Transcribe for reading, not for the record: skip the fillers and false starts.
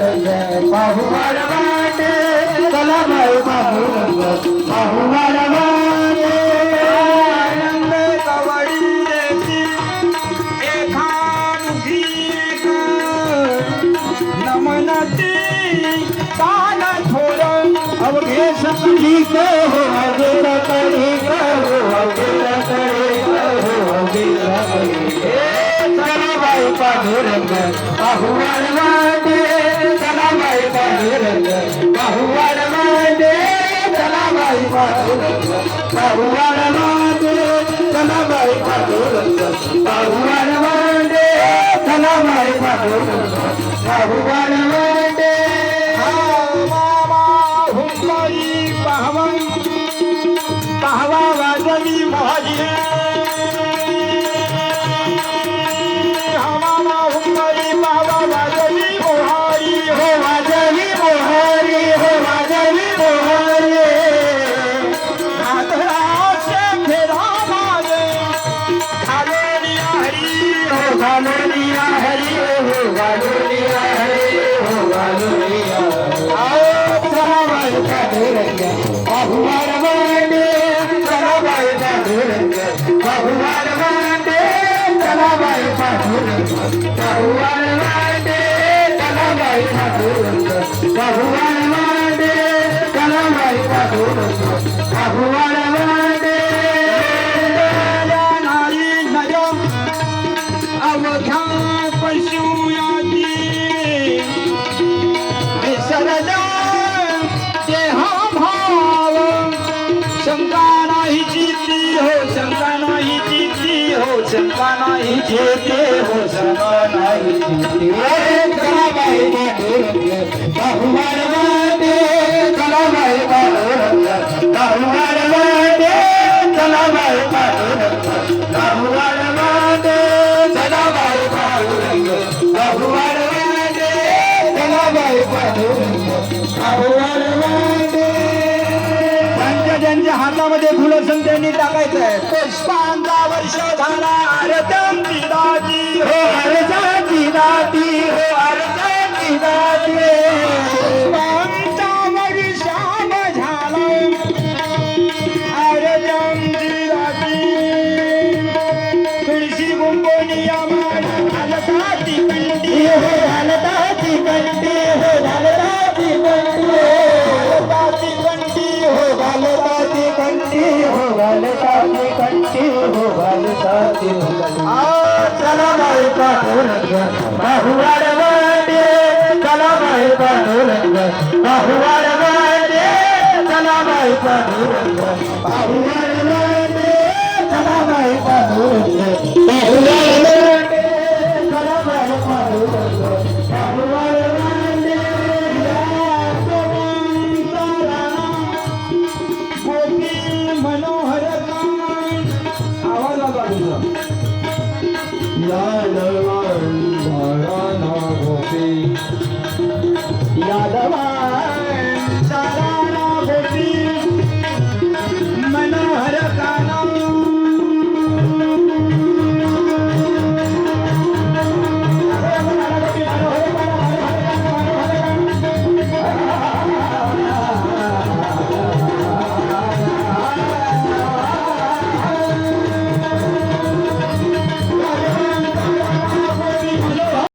पांडुरंग पाहुवाड वाटे चला बाई पांडुरंग पाहुवाड वाटे आनंद कवडी देती एखानुघी नमनती कान थोर अवघे सकली को हो अवघेर करी को हो अवघेर करी को हो अवघेर करी चला बाई पांडुरंग पाहुवाड वाटे चला बाई पांडुरंग पाहुवाड वाटे चला बाई पांडुरंग पाहुवाड वाटे चला बाई पांडुरंग पाहुवाड वाटे चला बाई पांडुरंग पाहुवाड वाटे मामा हुंबाई पाहवा वाजवी मोहरी मामा हुंबाई पाहवा वाजवी मोहारी हो वाजवी मोहरी हो वाजवी मोहरी नाथराचे फेरा मागे खालोनिया हरी हो घालुनिया हरी हो घालुनिया हरी हो घालुनिया चला बाई पांडुरंग पाहुवाड वाटे चला बाई पांडुरंग पाहुवाड वाटे चला बाई पांडुरंग पाहुवाड वाटे चला बाई पांडुरंग पाहुवाड वाटे चला बाई पांडुरंग पाहुवाड वाटे नारी नयम अवघ्या पशुयाती विसरला देहा भाव शंका नाही चिती हो शंका नाही चिती हो शंका नाही जेते हो समा नाही चला बाई पांडुरंग पाहुवाड वाटे चला बाई पांडुरंग पाहुवाड वाटे चला बाई पांडुरंग पाहुवाड वाटे चला बाई पांडुरंग पाहुवाड वाटे चला बाई पांडुरंग पाहुवाड वाटे ज्यांच्या हातामध्ये फुलं संत्यांनी टाकायचं आहे पुष्पांचा वर्ष झाला आरतम दिदाची हो अर्जाची दाती हो अर्जाची दाती पुष्पांचा वर्षाम झाला आरतम दिदाची तुळशी कुंभोनिया घालताची कंडी हो घालताची कंठी हो घालताची कंठी घालताची कंडी हो घालताची कंठी हो घालताची कंठी हो घालताची चला बाई पांडुरंग पाहुवाड वाटे चला बाई पांडुरंग पाहुवाड वाटे चला बाई पांडुरंग पाहुवाड वाटे चला बाई पांडुरंग पाहुवाड